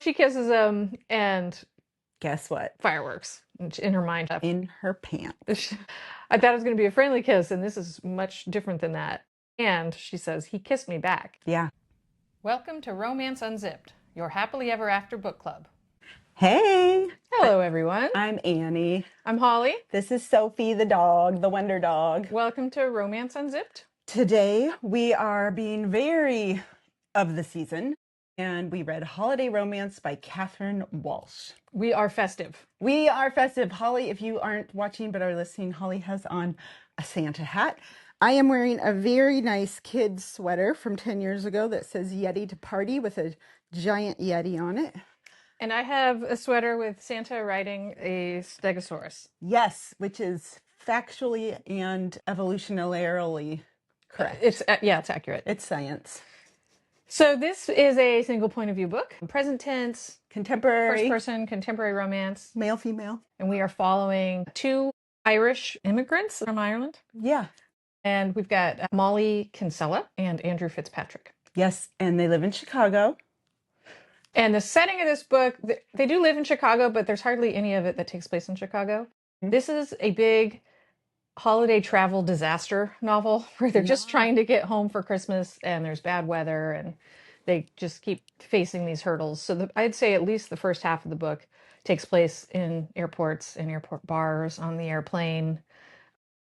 She kisses him, and guess what? fireworks in her mind. In her pants. I thought it was going to be a friendly kiss, and this is much different than that. And she says, he kissed me back. Yeah. Welcome to Romance Unzipped, your happily ever after book club. Hey. Hello, everyone. I'm Annie. I'm Holly. This is Sophie the dog, the wonder dog. Welcome to Romance Unzipped. Today we are being very of the season, and we read Holiday Romance by Catherine Walsh. We are festive. We are festive. Holly, if you aren't watching but are listening, Holly has on a Santa hat. I am wearing a very nice kid's sweater from 10 years ago that says Yeti to Party with a giant Yeti on it. And I have a sweater with Santa riding a stegosaurus. Yes, which is factually and evolutionarily correct. It's accurate. It's science. So this is a single point of view book. Present tense, Contemporary. first person, contemporary romance. Male, female. And we are following two Irish immigrants from Ireland. Yeah. And we've got Molly Kinsella and Andrew Fitzpatrick. Yes, and they live in Chicago. And the setting of this book, they do live in Chicago, but there's hardly any of it that takes place in Chicago. Mm-hmm. This is a big holiday travel disaster novel where they're just trying to get home for Christmas and there's bad weather and they just keep facing these hurdles. So I'd say at least the first half of the book takes place in airports and airport bars, on the airplane.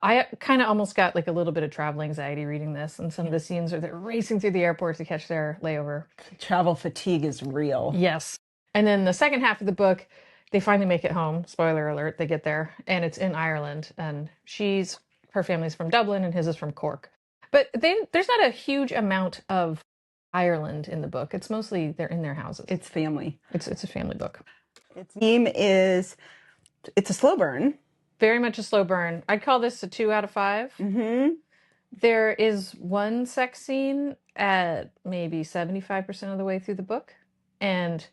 I kind of almost got like a little bit of travel anxiety reading this, and some of the scenes are they're racing through the airport to catch their layover. Travel fatigue is real. Yes. And then the second half of the book, they finally make it home. Spoiler alert, they get there, and it's in Ireland. And her family's from Dublin, and his is from Cork. But there's not a huge amount of Ireland in the book. It's mostly they're in their houses. It's family. It's a family book. Its theme is, it's a slow burn. Very much a slow burn. I'd call this a 2 out of 5. Mm-hmm. There is one sex scene at maybe 75% of the way through the book. And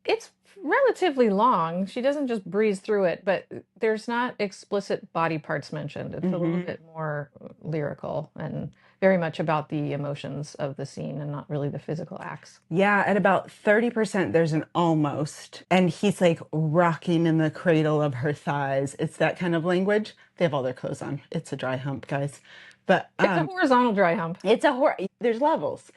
it's relatively long. She doesn't just breeze through it, but there's not explicit body parts mentioned. It's a little bit more lyrical and very much about the emotions of the scene and not really the physical acts. Yeah, at about 30%, there's an almost. And he's like rocking in the cradle of her thighs. It's that kind of language. They have all their clothes on. It's a dry hump, guys. But it's a horizontal dry hump. There's levels.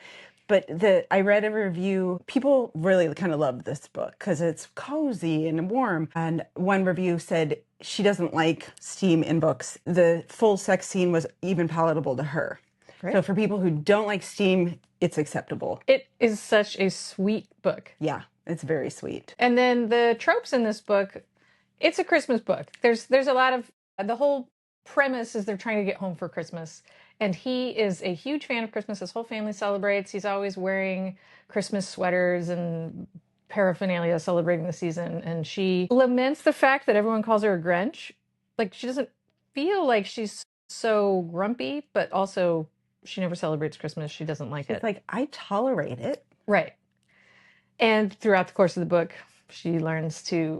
But I read a review, people really kind of love this book because it's cozy and warm. And one review said she doesn't like steam in books. The full sex scene was even palatable to her. Great. So for people who don't like steam, it's acceptable. It is such a sweet book. Yeah, it's very sweet. And then the tropes in this book, it's a Christmas book. There's a lot of, the whole premise is they're trying to get home for Christmas. And he is a huge fan of Christmas. His whole family celebrates. He's always wearing Christmas sweaters and paraphernalia celebrating the season. And she laments the fact that everyone calls her a Grinch. Like, she doesn't feel like she's so grumpy, but also she never celebrates Christmas. She doesn't like it. It's like, I tolerate it. Right. And throughout the course of the book, she learns to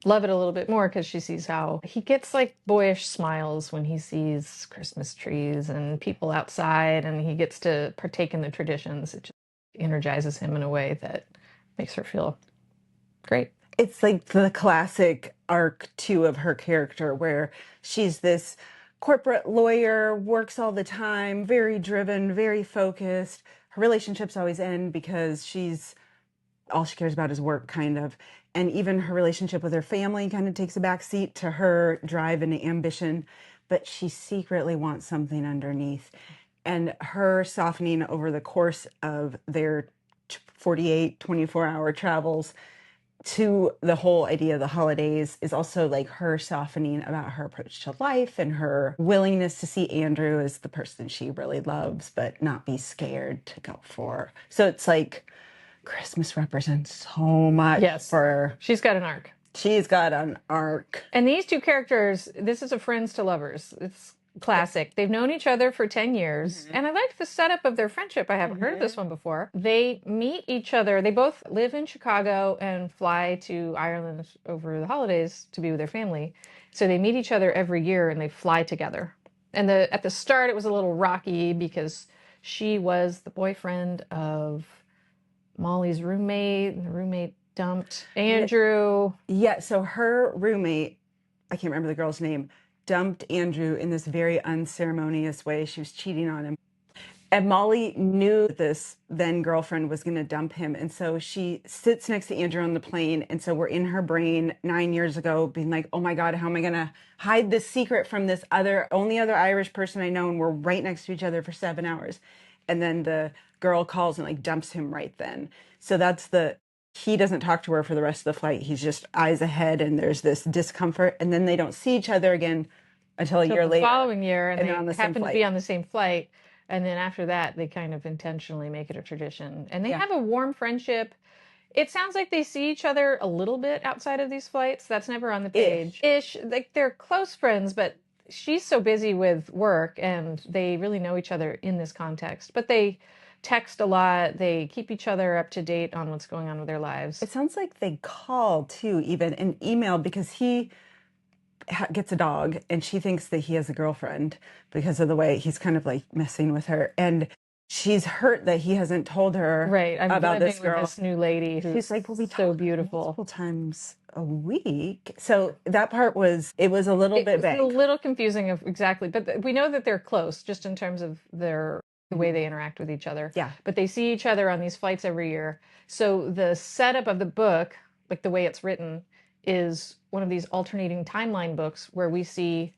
love it a little bit more because she sees how he gets like boyish smiles when he sees Christmas trees and people outside, and he gets to partake in the traditions. It just energizes him in a way that makes her feel great. It's like the classic arc too of her character where she's this corporate lawyer, works all the time, very driven, very focused. Her relationships always end because all she cares about is work, kind of. And even her relationship with her family kind of takes a back seat to her drive and ambition, but she secretly wants something underneath. And her softening over the course of their 48, 24-hour travels to the whole idea of the holidays is also like her softening about her approach to life and her willingness to see Andrew as the person she really loves, but not be scared to go for. So it's like Christmas represents so much for her. She's got an arc. She's got an arc. And these two characters, this is a friends to lovers. It's classic. They've known each other for 10 years. And I like the setup of their friendship. I haven't heard of this one before. They meet each other. They both live in Chicago and fly to Ireland over the holidays to be with their family. So they meet each other every year and they fly together. And at the start, it was a little rocky because she was the boyfriend of Molly's roommate, and the roommate Dumped Yeah, Andrew. yeah, so her roommate, I can't remember the girl's name, dumped Andrew in this very unceremonious way. She was cheating on him. And Molly knew this then girlfriend was going to dump him. And so she sits next to Andrew on the plane. And so we're in her brain 9 years ago being like, oh my God, how am I going to hide this secret from this only other Irish person I know? And we're right next to each other for 7 hours. And then the girl calls and like dumps him right then. So he doesn't talk to her for the rest of the flight. He's just eyes ahead and there's this discomfort. And then they don't see each other again until a Till year the later. following year, and And they're they on the same happen to be flight. on the same flight. And then after that, they kind of intentionally make it a tradition. And they Yeah. have a warm friendship. It sounds like they see each other a little bit outside of these flights. That's never on the page. Ish. Ish, like they're close friends, but she's so busy with work and they really know each other in this context. But they text a lot. They keep each other up to date on what's going on with their lives. It sounds like they call too, even an email, because he gets a dog and she thinks that he has a girlfriend because of the way he's kind of like messing with her. And she's hurt that he hasn't told her Right. I'm about living this with girl. this new lady She's who's like, well, we so talk beautiful. multiple times a week. So that part it was a little It bit was a vague. little confusing of exactly, but we know that they're close just in terms of the way they interact with each other. Yeah. But they see each other on these flights every year. So the setup of the book, like the way it's written, is one of these alternating timeline books where we see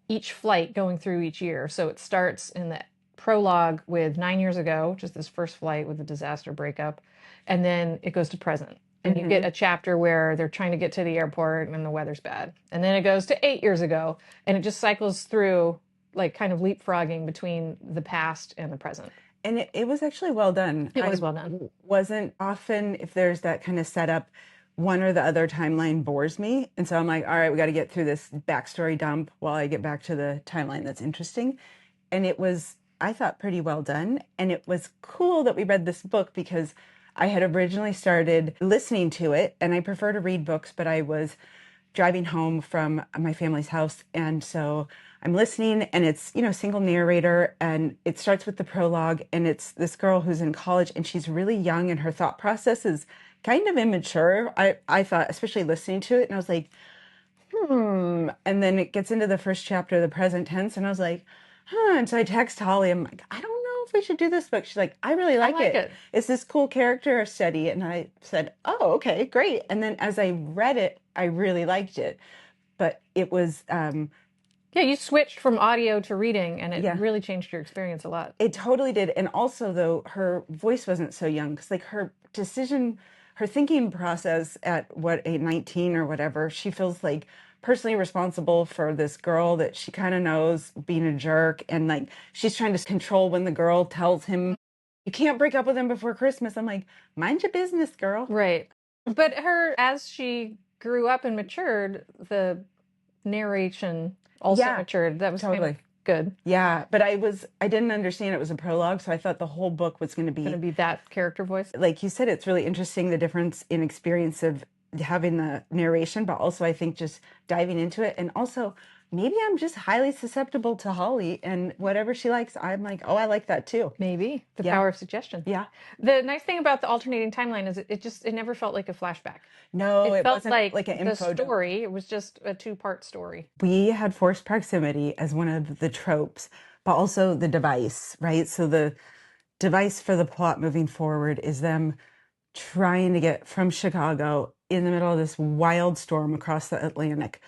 each flight going through each year. So it starts in the prologue with 9 years ago, which is this first flight with the disaster breakup, and then it goes to present. And you get a chapter where they're trying to get to the airport and the weather's bad. And then it goes to 8 years ago, and it just cycles through, like kind of leapfrogging between the past and the present. And it was actually well done. It was well done. Wasn't often, if there's that kind of setup, one or the other timeline bores me. And so I'm like, all right, we got to get through this backstory dump while I get back to the timeline that's interesting. And it was, I thought, pretty well done. And it was cool that we read this book because I had originally started listening to it, and I prefer to read books, but I was driving home from my family's house. And so I'm listening, and it's, single narrator, and it starts with the prologue, and it's this girl who's in college, and she's really young, and her thought process is kind of immature. I thought, especially listening to it, and I was like, and then it gets into the first chapter, the present tense, and I was like, huh. And so I text Holly, I'm like, I don't know if we should do this book. She's like, I really like like it. it. It's this cool character study. And I said, oh, okay, great. And then as I read it, I really liked it. But it was, Yeah, you switched from audio to reading, and it yeah, really changed your experience a lot. it totally did. And also, though, her voice wasn't so young because, like, her thinking process at what, 19 or whatever, she feels like personally responsible for this girl that she kind of knows being a jerk. And, like, she's trying to control when the girl tells him, you can't break up with him before Christmas. I'm like, mind your business, girl. Right. But as she grew up and matured, the narration also Yeah, matured. That was kind of totally. good. Yeah, but I didn't understand it was a prologue, so I thought the whole book was going to Going to be, be that character voice. like you said, it's really interesting the difference in experience of having the narration, but also I think just diving into it. And also, maybe I'm just highly susceptible to Holly, and whatever she likes, I'm like, oh, I like that too. Maybe the Yeah. power of suggestion. Yeah. The nice thing about the alternating timeline is it never felt like a flashback. No, It it felt wasn't like like an the info dump. story. It was just a two-part story. We had forced proximity as one of the tropes, but also the device, right? So the device for the plot moving forward is them trying to get from Chicago in the middle of this wild storm across the Atlantic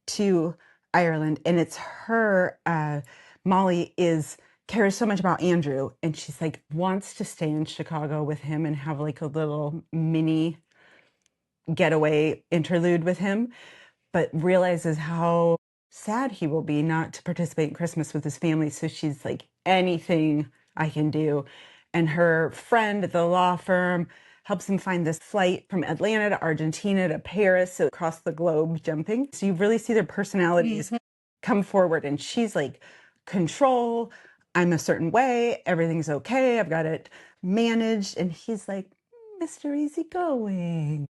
to Ireland. And it's her, Molly cares so much about Andrew, and she's like wants to stay in Chicago with him and have like a little mini getaway interlude with him, but realizes how sad he will be not to participate in Christmas with his family. So she's like, anything I can do. And her friend at the law firm helps him find this flight from Atlanta to Argentina to Paris, so across the globe jumping. So you really see their personalities come forward. And she's like, control, I'm a certain way, everything's okay, I've got it managed. And he's like, Mr. Easygoing,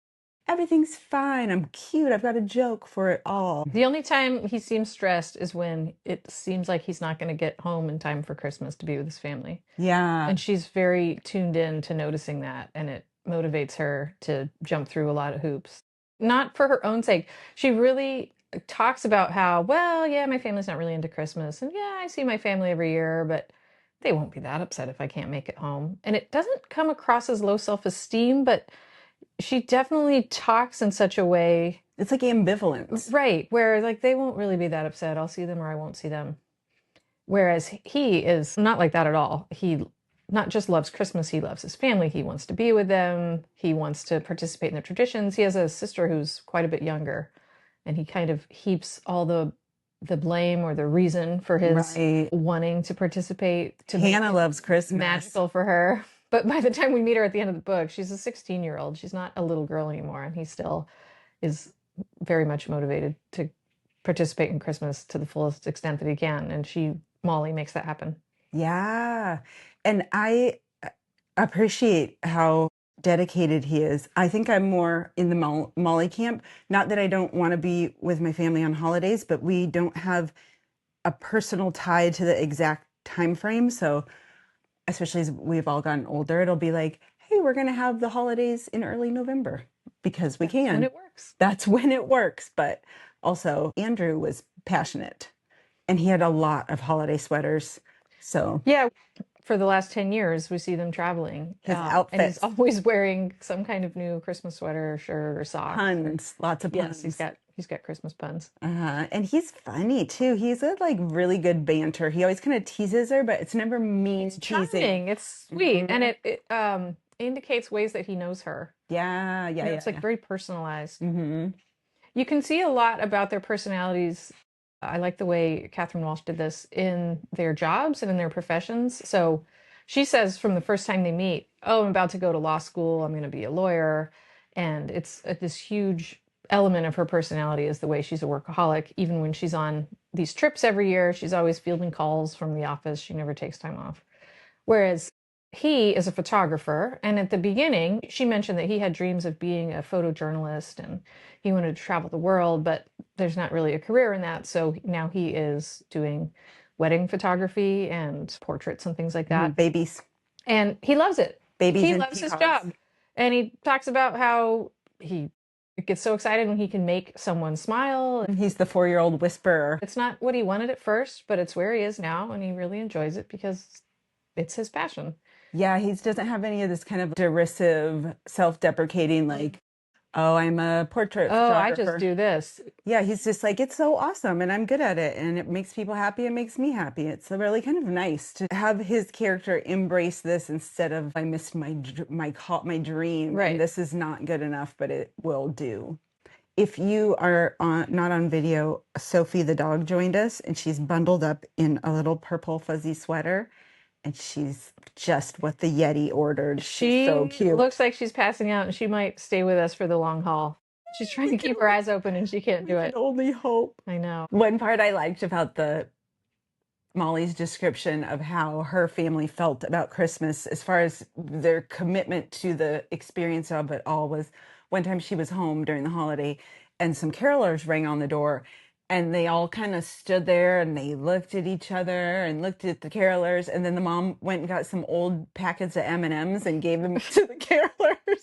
everything's fine. I'm cute. I've got a joke for it all. The only time he seems stressed is when it seems like he's not going to get home in time for Christmas to be with his family. Yeah. And she's very tuned in to noticing that, and it motivates her to jump through a lot of hoops. Not for her own sake. She really talks about how, well, yeah, my family's not really into Christmas. And yeah, I see my family every year, but they won't be that upset if I can't make it home. And it doesn't come across as low self-esteem, but she definitely talks in such a way, It's like ambivalence. right, where like they won't really be that upset. I'll see them or I won't see them. Whereas he is not like that at all. He not just loves Christmas, he loves his family. He wants to be with them. He wants to participate in their traditions. He has a sister who's quite a bit younger, and he kind of heaps all the blame or the reason for his Right. wanting to participate to make Hannah it loves Christmas. magical for her. But by the time we meet her at the end of the book, she's a 16-year-old. She's not a little girl anymore, and he still is very much motivated to participate in Christmas to the fullest extent that he can. And Molly, makes that happen. Yeah. And I appreciate how dedicated he is. I think I'm more in the Molly camp. Not that I don't want to be with my family on holidays, but we don't have a personal tie to the exact time frame. So especially as we've all gotten older, it'll be like, hey, we're going to have the holidays in early November because we can. When it works. That's when it works. But also, Andrew was passionate and he had a lot of holiday sweaters. So, yeah, for the last 10 years, we see them traveling. his And he's outfits, always wearing some kind of new Christmas sweater or shirt or socks. puns, lots of puns. Yes, he's got Christmas puns. And he's funny too. He's got like really good banter. He always kind of teases her, but it's never mean teasing. Charming. It's sweet. And it indicates ways that he knows her. Yeah, yeah, It's like very personalized. Mm-hmm. You can see a lot about their personalities. I like the way Catherine Walsh did this in their jobs and in their professions. So she says from the first time they meet, oh, I'm about to go to law school. I'm going to be a lawyer. And it's this huge element of her personality is the way she's a workaholic. Even when she's on these trips every year, she's always fielding calls from the office. She never takes time off. Whereas he is a photographer. And at the beginning, she mentioned that he had dreams of being a photojournalist and he wanted to travel the world, but there's not really a career in that. So now he is doing wedding photography and portraits and things like that. Babies. And he loves it. Babies He and loves his peacocks. job. And he talks about how he gets so excited when he can make someone smile. He's the 4-year-old whisperer. It's not what he wanted at first, but it's where he is now. And he really enjoys it because it's his passion. Yeah, he doesn't have any of this kind of derisive, self-deprecating, like, oh, I'm a portrait photographer. I just do this. Yeah, he's just like, it's so awesome and I'm good at it and it makes people happy. It makes me happy. It's really kind of nice to have his character embrace this instead of, I missed my dream. Right. And this is not good enough, but it will do. If you are not on video, Sophie the dog joined us and she's bundled up in a little purple fuzzy sweater. And she's just what the Yeti ordered. She's so cute. Looks like she's passing out and she might stay with us for the long haul. She's trying to keep her eyes open and she can't do it. I can only hope. I know. One part I liked about Molly's description of how her family felt about Christmas as far as their commitment to the experience of it all was one time she was home during the holiday and some carolers rang on the door. And they all kind of stood there and they looked at each other and looked at the carolers. And then the mom went and got some old packets of M&Ms and gave them to the carolers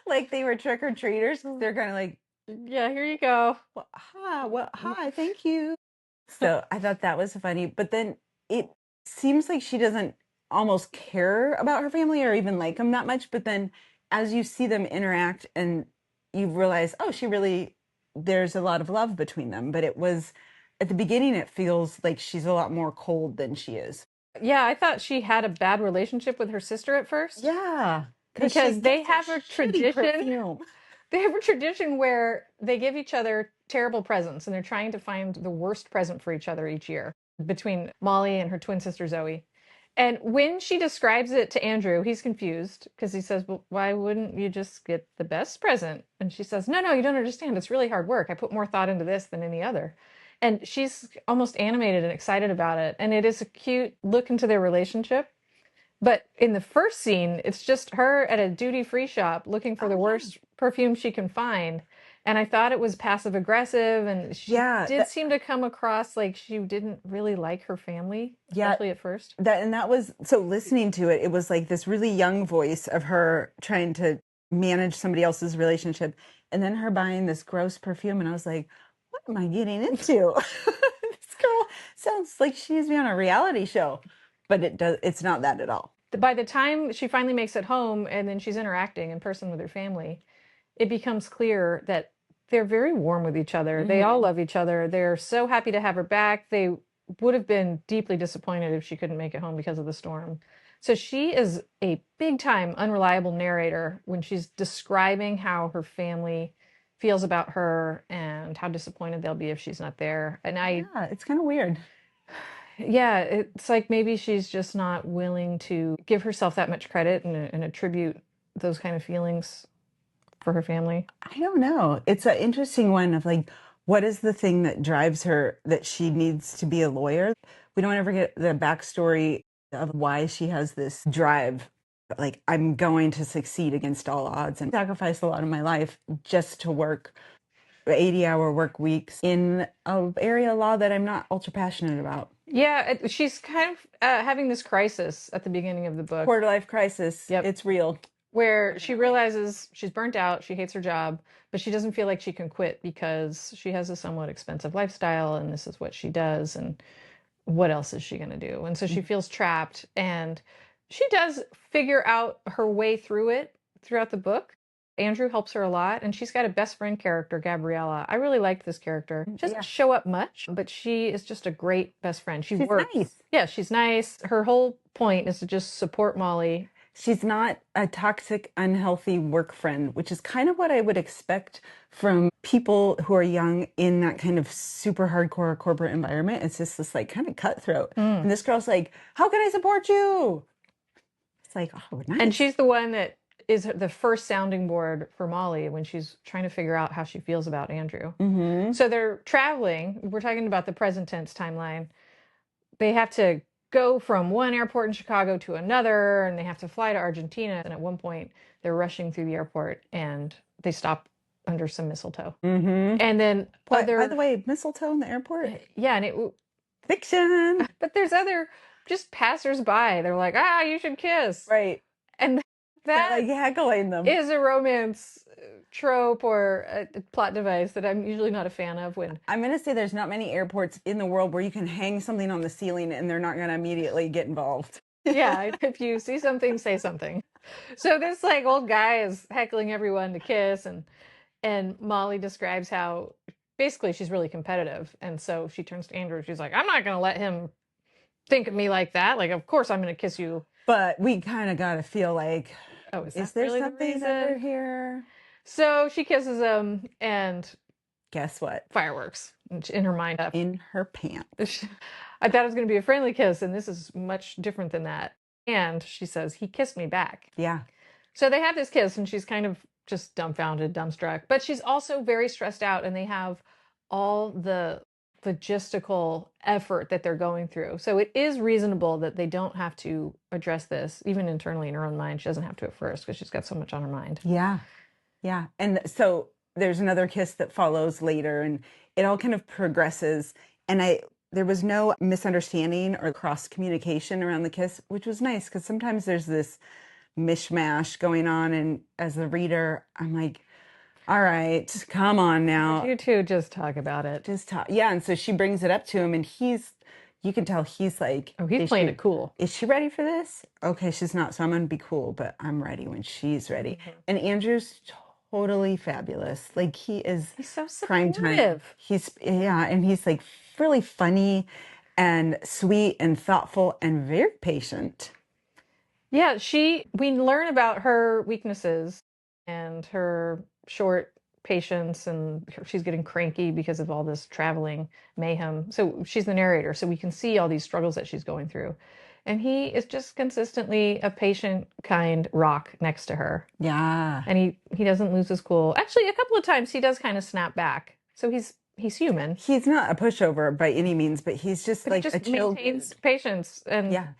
like they were trick-or-treaters. They're kind of like, yeah, here you go. Hi, thank you. So I thought that was funny. But then it seems like she doesn't almost care about her family or even like them that much. But then as you see them interact and you realize, oh, there's a lot of love between them, but it was at the beginning, it feels like she's a lot more cold than she is. Yeah, I thought she had a bad relationship with her sister at first. Yeah. Because they have a tradition. They have a tradition where they give each other terrible presents and they're trying to find the worst present for each other each year between Molly and her twin sister Zoe. And when she describes it to Andrew, he's confused because he says, well, why wouldn't you just get the best present? And she says, no, you don't understand. It's really hard work. I put more thought into this than any other. And she's almost animated and excited about it. And it is a cute look into their relationship. But in the first scene, it's just her at a duty-free shop looking for the worst perfume she can find. And I thought it was passive aggressive, and she did seem to come across like she didn't really like her family, especially at first. That was so listening to it, it was like this really young voice of her trying to manage somebody else's relationship, and then her buying this gross perfume, and I was like, what am I getting into? This girl sounds like she needs to be on a reality show, but it's not that at all. By the time she finally makes it home and then she's interacting in person with her family, it becomes clear that they're very warm with each other. They all love each other. They're so happy to have her back. They would have been deeply disappointed if she couldn't make it home because of the storm. So she is a big time unreliable narrator when she's describing how her family feels about her and how disappointed they'll be if she's not there. And Yeah, it's kind of weird. yeah, it's like maybe she's just not willing to give herself that much credit and attribute those kind of feelings for her family. I don't know. It's an interesting one of like, what is the thing that drives her that she needs to be a lawyer? We don't ever get the backstory of why she has this drive. Like, I'm going to succeed against all odds and sacrifice a lot of my life just to work 80-hour work weeks in an area of law that I'm not ultra passionate about. Yeah, she's kind of having this crisis at the beginning of the book. Quarter life crisis. Yep. It's real. Where she realizes she's burnt out, she hates her job, but she doesn't feel like she can quit because she has a somewhat expensive lifestyle and this is what she does and what else is she going to do? And so she feels trapped and she does figure out her way through it throughout the book. Andrew helps her a lot and she's got a best friend character, Gabriella. I really liked this character. She doesn't show up much, but she is just a great best friend. She's works. Nice. Yeah, she's nice. Her whole point is to just support Molly. She's not a toxic, unhealthy work friend, which is kind of what I would expect from people who are young in that kind of super hardcore corporate environment. It's just this like kind of cutthroat. And this girl's like, how can I support you? It's like, oh, nice. And she's the one that is the first sounding board for Molly when she's trying to figure out how she feels about Andrew. So they're traveling. We're talking about the present tense timeline. They have to go from one airport in Chicago to another, and they have to fly to Argentina. And at one point, they're rushing through the airport, and they stop under some mistletoe. And then by the way, mistletoe in the airport? Yeah, and it fiction. But there's other just passersby. They're like, you should kiss. Right. And that like heckling them is a romance trope or a plot device that I'm usually not a fan of. When I'm going to say there's not many airports in the world where you can hang something on the ceiling and they're not going to immediately get involved. Yeah, if you see something, say something. So this like old guy is heckling everyone to kiss, and Molly describes how basically she's really competitive, and so she turns to Andrew. She's like, I'm not going to let him think of me like that. Like, of course I'm going to kiss you. But we kind of got to feel like, is there really something over here? So she kisses him, and guess what? Fireworks in her mind. In her pants. I thought it was going to be a friendly kiss, and this is much different than that. And she says, he kissed me back. Yeah. So they have this kiss, and she's kind of just dumbfounded, dumbstruck. But she's also very stressed out, and they have all the logistical effort that they're going through. So it is reasonable that they don't have to address this, even internally in her own mind. She doesn't have to at first because she's got so much on her mind. Yeah. Yeah. And so there's another kiss that follows later, and it all kind of progresses. And there was no misunderstanding or cross communication around the kiss, which was nice because sometimes there's this mishmash going on. And as a reader, I'm like, all right, come on now. You two just talk about it. Just talk. Yeah. And so she brings it up to him, and you can tell he's like, he's playing it cool. Is she ready for this? Okay, she's not. So I'm going to be cool, but I'm ready when she's ready. And Andrew's totally fabulous. Like he's so prime time. And he's like really funny and sweet and thoughtful and very patient. Yeah, we learn about her weaknesses and her short patience, and she's getting cranky because of all this traveling mayhem. So she's the narrator, so we can see all these struggles that she's going through. And he is just consistently a patient, kind rock next to her. Yeah. And he doesn't lose his cool. Actually, a couple of times he does kind of snap back. So he's human. He's not a pushover by any means, but he's just like a chill. Maintains patience and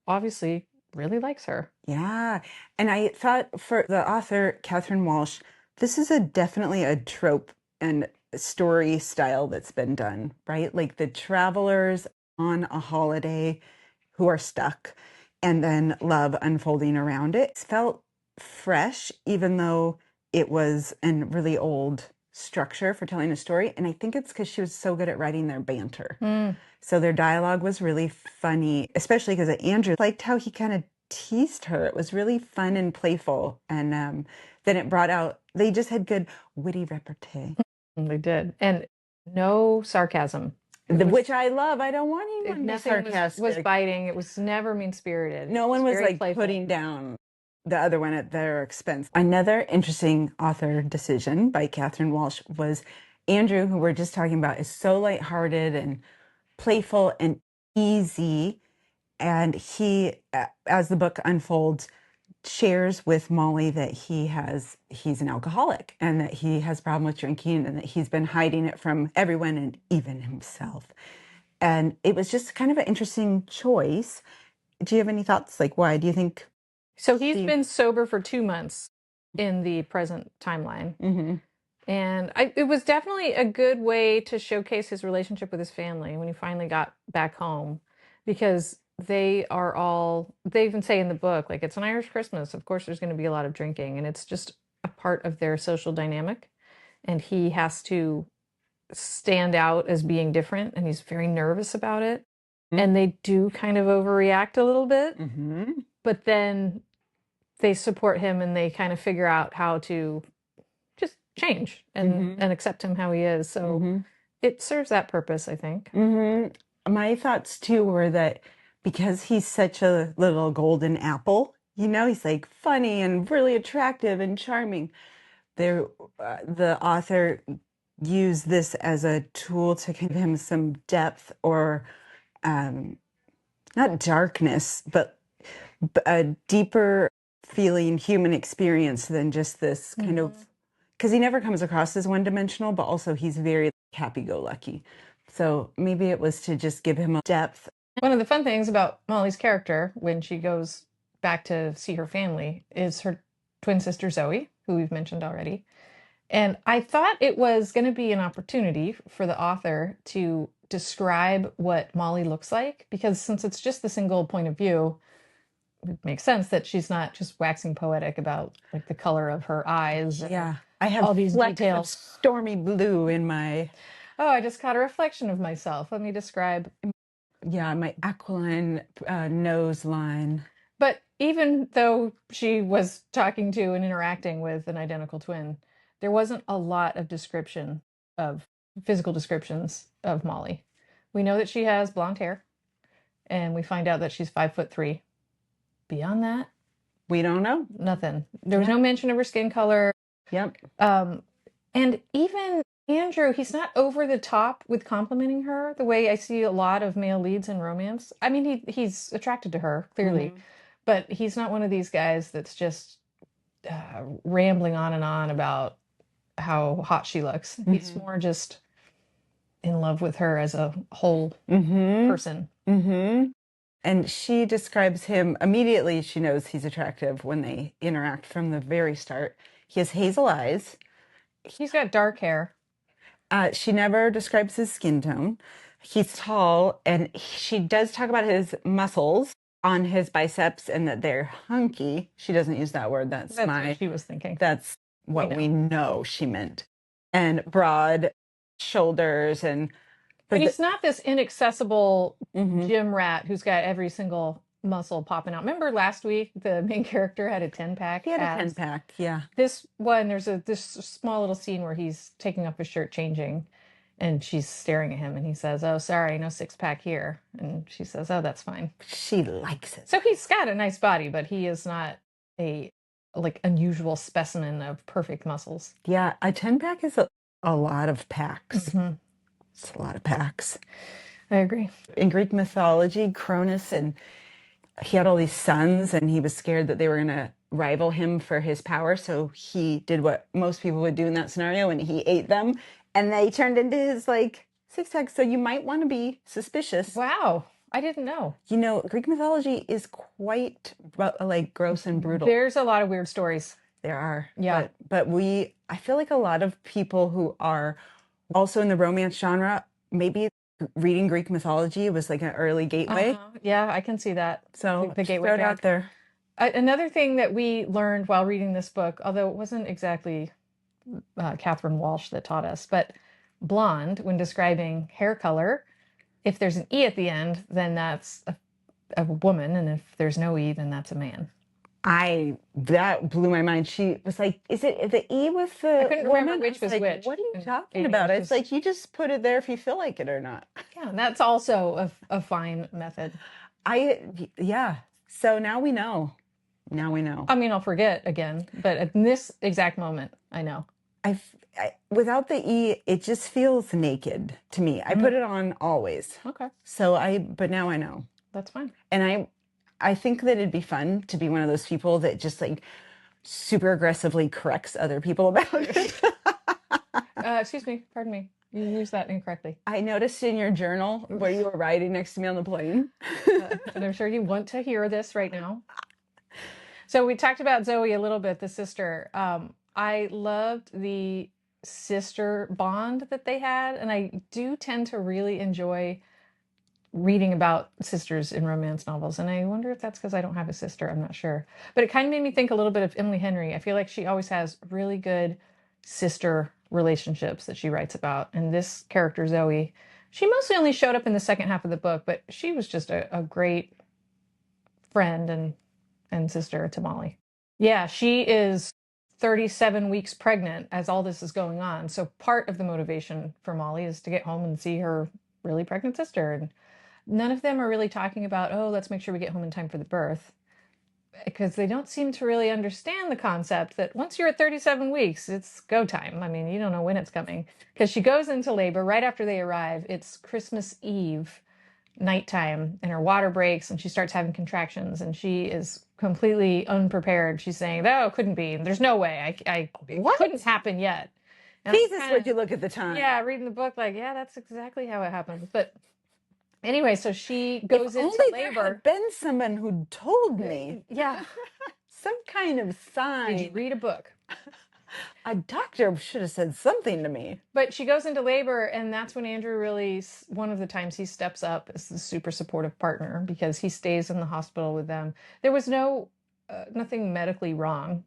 obviously really likes her. Yeah. And I thought for the author, Catherine Walsh, this is definitely a trope and story style that's been done, right? Like the travelers on a holiday who are stuck and then love unfolding around it. It felt fresh, even though it was a really old structure for telling a story. And I think it's because she was so good at writing their banter. Mm. So their dialogue was really funny, especially because Andrew liked how he kind of teased her. It was really fun and playful. And then it brought out, they just had good witty repartee. They did. And no sarcasm. Which I love. I don't want anyone to be Nothing was sarcastic. biting. It was never mean-spirited. No It one was very like playful. putting down the other one at their expense. Another interesting author decision by Catherine Walsh was Andrew, who we're just talking about, is so lighthearted and playful and easy. And he, as the book unfolds, shares with Molly that he's an alcoholic and that he has a problem with drinking and that he's been hiding it from everyone and even himself. And it was just kind of an interesting choice. Do you have any thoughts? Like, why do you think? So he's been sober for 2 months in the present timeline. Mm-hmm. And it was definitely a good way to showcase his relationship with his family when he finally got back home, because they even say in the book, like, it's an Irish Christmas. Of course, there's going to be a lot of drinking, and it's just a part of their social dynamic. And he has to stand out as being different, and he's very nervous about it. And they do kind of overreact a little bit, but then they support him and they kind of figure out how to just change and accept him how he is. So it serves that purpose, I think. My thoughts too were that because he's such a little golden apple, he's like funny and really attractive and charming. The author used this as a tool to give him some depth or not darkness, but a deeper feeling human experience than just this kind of, because he never comes across as one-dimensional, but also he's very happy-go-lucky. So maybe it was to just give him a depth. One of the fun things about Molly's character when she goes back to see her family is her twin sister Zoe, who we've mentioned already. And I thought it was going to be an opportunity for the author to describe what Molly looks like, because since it's just the single point of view, it makes sense that she's not just waxing poetic about like the color of her eyes. Yeah, I have all these details. Stormy blue in my. Oh, I just caught a reflection of myself. Let me describe. Yeah, my aquiline nose line. But even though she was talking to and interacting with an identical twin, there wasn't a lot of description of physical descriptions of Molly. We know that she has blonde hair, and we find out that she's 5'3". Beyond that, we don't know. Nothing. There was no mention of her skin color. Yep. And even Andrew, he's not over the top with complimenting her the way I see a lot of male leads in romance. I mean, he's attracted to her, clearly, but he's not one of these guys that's just rambling on and on about how hot she looks. He's more just in love with her as a whole person. And she describes him immediately. She knows he's attractive when they interact from the very start. He has hazel eyes. He's got dark hair. She never describes his skin tone. He's tall, and she does talk about his muscles on his biceps and that they're hunky. She doesn't use that word. That's what she was thinking. That's what we know she meant. And broad shoulders But he's not this inaccessible gym rat who's got every single muscle popping out. Remember last week, the main character had a 10-pack? He had a 10-pack, yeah. This one, there's this small little scene where he's taking off his shirt, changing, and she's staring at him, and he says, "Oh, sorry, no 6-pack here." And she says, "Oh, that's fine." She likes it. So he's got a nice body, but he is not a unusual specimen of perfect muscles. Yeah, a 10-pack is a lot of packs. It's a lot of packs. I agree. In Greek mythology, Cronus, and he had all these sons, and he was scared that they were going to rival him for his power. So he did what most people would do in that scenario, and he ate them, and they turned into his 6-pack. So you might want to be suspicious. Wow. I didn't know. Greek mythology is quite gross and brutal. There's a lot of weird stories. There are. Yeah. But I feel like a lot of people who are also in the romance genre, maybe reading Greek mythology was like an early gateway. Yeah, I can see that. So the gateway throw it out there. Another thing that we learned while reading this book, although it wasn't exactly Catherine Walsh that taught us, but blonde, when describing hair color, if there's an E at the end, then that's a woman, and if there's no E, then that's a man. That blew my mind. She was like, "Is it the E with I the couldn't remember woman?" I which was was like, which. "What are you And talking Amy about?" was It's just, like you just put it there if you feel like it or not. yeah, and that's also a fine method. Yeah. So now we know. Now we know. I mean, I'll forget again, but at this exact moment, I know. Without the E, it just feels naked to me. I put it on always. Okay, But now I know. that's fine. And I think that it'd be fun to be one of those people that just like super aggressively corrects other people about it. Excuse me, pardon me. You used that incorrectly. I noticed in your journal where you were writing next to me on the plane. And I'm sure you want to hear this right now. So we talked about Zoe a little bit, the sister. I loved the sister bond that they had, and I do tend to really enjoy reading about sisters in romance novels. And I wonder if that's because I don't have a sister. I'm not sure. But it kind of made me think a little bit of Emily Henry. I feel like she always has really good sister relationships that she writes about. And this character, Zoe, she mostly only showed up in the second half of the book, but she was just a great friend and sister to Molly. Yeah, she is 37 weeks pregnant as all this is going on. So part of the motivation for Molly is to get home and see her really pregnant sister. And none of them are really talking about, oh, let's make sure we get home in time for the birth. Because they don't seem to really understand the concept that once you're at 37 weeks, it's go time. I mean, you don't know when it's coming. Because she goes into labor right after they arrive. It's Christmas Eve, nighttime, and her water breaks and she starts having contractions and she is completely unprepared. She's saying, "Oh, it couldn't be. There's no way. It What? couldn't happen yet." And Jesus, would you look at the time? yeah, reading the book, like, yeah, that's exactly how it happens. But anyway, so she If goes into only there labor. had been someone who told me. Yeah. Some kind of Did you sign. read a book? A doctor should have said something to me. But she goes into labor, and that's when Andrew really, one of the times he steps up as the super supportive partner because he stays in the hospital with them. There was nothing medically wrong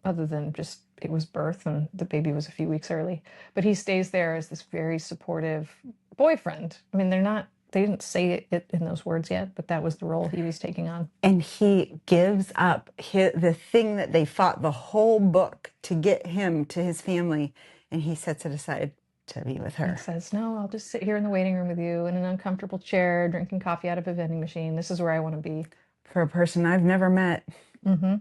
other than just it was birth and the baby was a few weeks early. But he stays there as this very supportive boyfriend. I mean, they didn't say it in those words yet, but that was the role he was taking on. And he gives up the thing that they fought the whole book to get him to his family, and he sets it aside to be with her. He says, "No, I'll just sit here in the waiting room with you in an uncomfortable chair, drinking coffee out of a vending machine. This is where I want to be." For a person I've never met. Mm-hmm.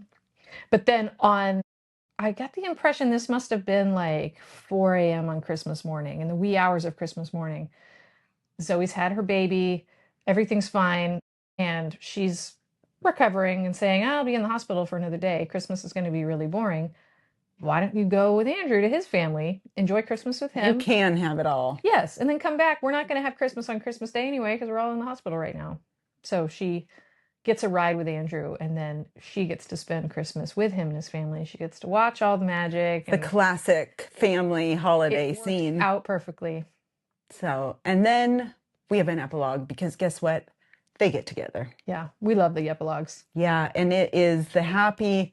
But then I got the impression this must have been like 4 a.m. on Christmas morning, in the wee hours of Christmas morning. Zoe's had her baby, everything's fine, and she's recovering and saying, "I'll be in the hospital for another day. Christmas is going to be really boring. Why don't you go with Andrew to his family, enjoy Christmas with him?" You can have it all. Yes, and then come back. We're not going to have Christmas on Christmas Day anyway because we're all in the hospital right now. So she gets a ride with Andrew, and then she gets to spend Christmas with him and his family. She gets to watch all the magic. The classic family holiday scene. Out perfectly. So, and then we have an epilogue because guess what? They get together. Yeah, we love the epilogues. Yeah, and it is the happy.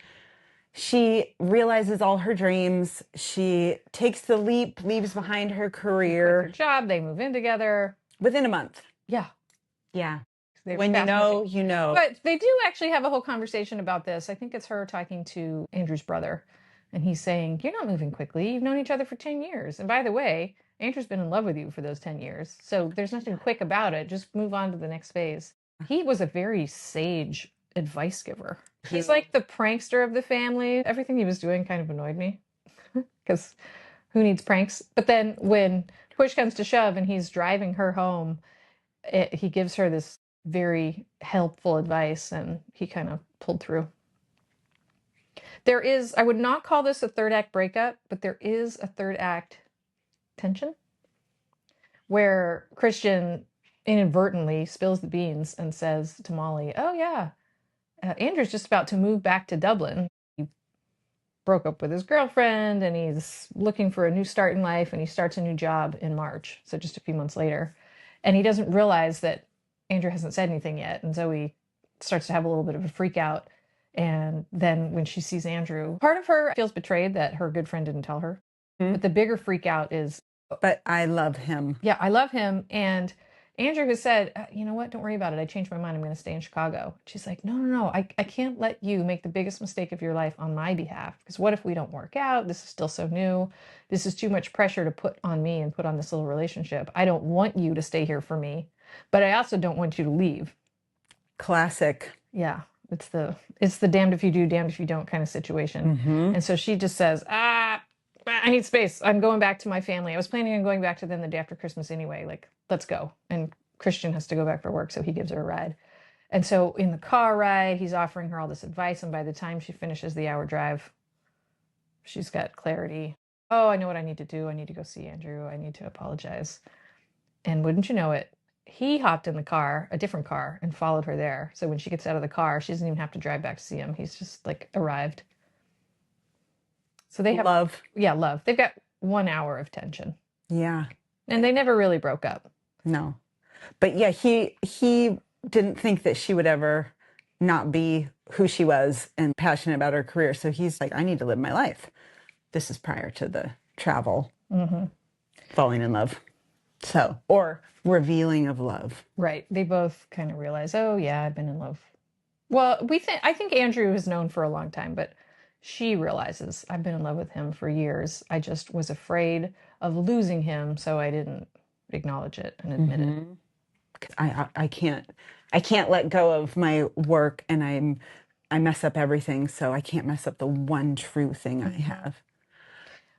She realizes all her dreams. She takes the leap, leaves behind her career. Her job, they move in together. Within a month. Yeah. Yeah. They're When you know, you know. But they do actually have a whole conversation about this. I think it's her talking to Andrew's brother. And he's saying, "You're not moving quickly. You've known each other for 10 years. And by the way, Andrew's been in love with you for those 10 years. So there's nothing quick about it. Just move on to the next phase." He was a very sage advice giver. He's like the prankster of the family. Everything he was doing kind of annoyed me because who needs pranks? But then when push comes to shove and he's driving her home, he gives her this very helpful advice and he kind of pulled through. There is, I would not call this a third act breakup, but there is a third act tension where Christian inadvertently spills the beans and says to Molly, "Oh yeah, Andrew's just about to move back to Dublin. He broke up with his girlfriend and he's looking for a new start in life and he starts a new job in March." So just a few months later. And he doesn't realize that Andrew hasn't said anything yet. And Zoe starts to have a little bit of a freak out. And then when she sees Andrew, part of her feels betrayed that her good friend didn't tell her. But the bigger freak out is, But I love him. yeah, I love him. And Andrew has said, you know what? Don't worry about it. I changed my mind. I'm going to stay in Chicago. She's like, no, no, no. I can't let you make the biggest mistake of your life on my behalf. Because what if we don't work out? This is still so new. This is too much pressure to put on me and put on this little relationship. I don't want you to stay here for me, but I also don't want you to leave. Classic. Yeah. It's the damned if you do, damned if you don't kind of situation. And so she just says, I need space. I'm going back to my family. I was planning on going back to them the day after Christmas anyway. Like, let's go. And Christian has to go back for work, so he gives her a ride. And so in the car ride, he's offering her all this advice. And by the time she finishes the hour drive, she's got clarity. Oh, I know what I need to do. I need to go see Andrew. I need to apologize. And wouldn't you know it, he hopped in the car, a different car, and followed her there. So when she gets out of the car, she doesn't even have to drive back to see him. He's just like arrived. So they have love. Yeah, love. They've got 1 hour of tension. Yeah. And they never really broke up. No. But yeah, he didn't think that she would ever not be who she was and passionate about her career. So he's like, I need to live my life. This is prior to the travel, falling in love. So, or revealing of love. Right. They both kind of realize, oh yeah, I've been in love. Well, I think Andrew is known for a long time, but she realizes I've been in love with him for years. I just was afraid of losing him, so I didn't acknowledge it and admit it. I can't let go of my work, and I mess up everything, so I can't mess up the one true thing I have.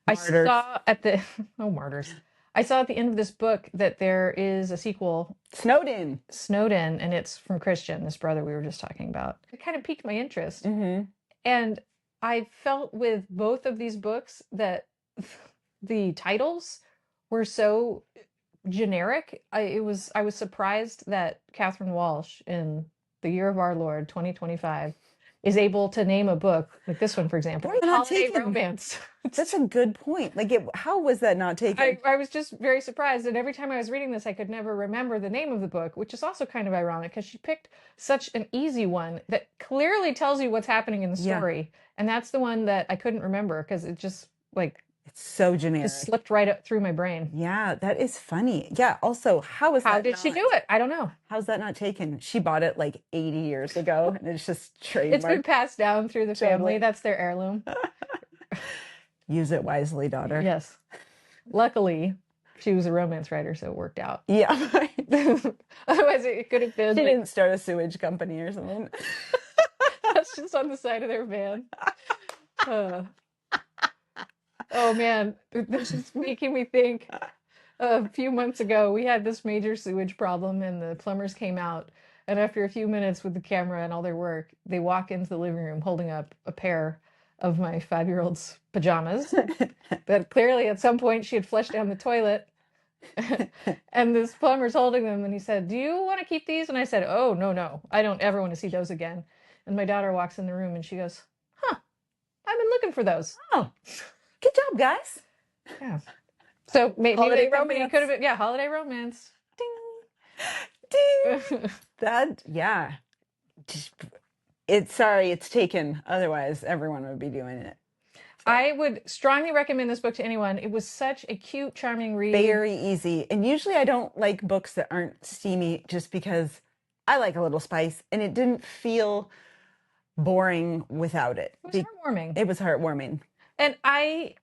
Martyrs. I saw at the oh, martyrs. I saw at the end of this book that there is a sequel, Snowden, and it's from Christian, this brother we were just talking about. It kind of piqued my interest. And I felt with both of these books that the titles were so generic. I was surprised that Catherine Walsh in The Year of Our Lord 2025 is able to name a book like this one, for example, holiday romance. That's a good point. Like, how was that not taken? I was just very surprised, and every time I was reading this, I could never remember the name of the book, which is also kind of ironic because she picked such an easy one that clearly tells you what's happening in the story, and that's the one that I couldn't remember because it just it's so generic. It slipped right up through my brain. Yeah, that is funny. Yeah. Also, how did she do it? I don't know. How's that not taken? She bought it like 80 years ago, and it's just trademarked. It's been passed down through the family. That's their heirloom. Use it wisely, daughter. Yes. Luckily, she was a romance writer, so it worked out. Yeah. Otherwise, it could have been. She didn't start a sewage company or something. That's just on the side of their van. Oh man, this is making me think. A few months ago, we had this major sewage problem, and the plumbers came out. And after a few minutes with the camera and all their work, they walk into the living room holding up a pair of my 5-year-old's pajamas that clearly at some point she had flushed down the toilet. And this plumber's holding them, and he said, "Do you want to keep these?" And I said, "Oh, no. I don't ever want to see those again." And my daughter walks in the room, and she goes, "Huh, I've been looking for those." Oh, good job, guys. Yeah. So maybe holiday romance could have been, holiday romance. Ding, ding. Yeah. It's taken. Otherwise, everyone would be doing it. So. I would strongly recommend this book to anyone. It was such a cute, charming read. Very easy. And usually I don't like books that aren't steamy just because I like a little spice, and it didn't feel boring without it. It was heartwarming. It was heartwarming. And I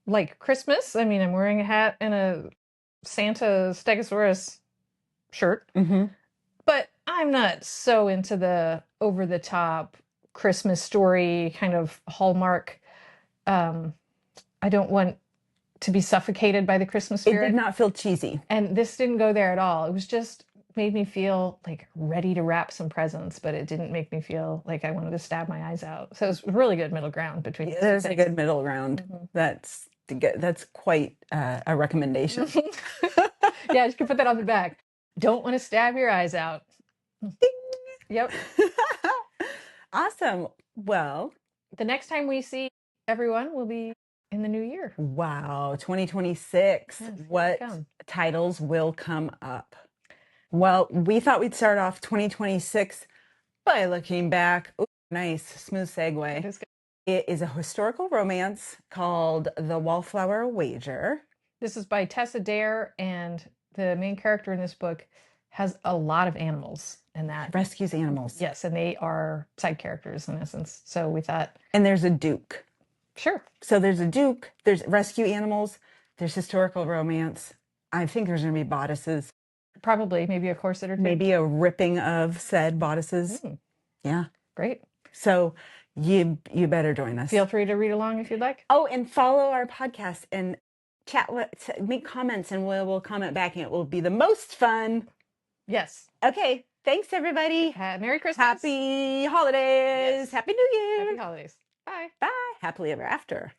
like Christmas. I mean, I'm wearing a hat and a Santa Stegosaurus shirt. But I'm not so into the over-the-top Christmas story kind of Hallmark. I don't want to be suffocated by the Christmas spirit. It did not feel cheesy. And this didn't go there at all. It was just made me feel like ready to wrap some presents, but it didn't make me feel like I wanted to stab my eyes out. So it's really good middle ground between these There's a good middle ground. That's quite a recommendation. Yeah, you can put that on the back. Don't want to stab your eyes out. Yep. Awesome. Well, the next time we see everyone will be in the new year. Wow, 2026. Yes, what titles will come up? Well, we thought we'd start off 2026 by looking back. Nice, smooth segue. It is good. It is a historical romance called The Wallflower Wager. This is by Tessa Dare, and the main character in this book has a lot of animals in that. Rescues animals. Yes, and they are side characters in essence. So we thought, And there's a duke. sure. So there's a duke, there's rescue animals, there's historical romance. I think there's going to be bodices. Probably, maybe a corset or two. Maybe a ripping of said bodices. Yeah. Great. So you better join us. Feel free to read along if you'd like. Oh, and follow our podcast and chat, make comments, and we'll comment back, and it will be the most fun. Yes. Okay. Thanks, everybody. Merry Christmas. Happy holidays. Yes. Happy New Year. Happy holidays. Bye. Bye. Happily ever after.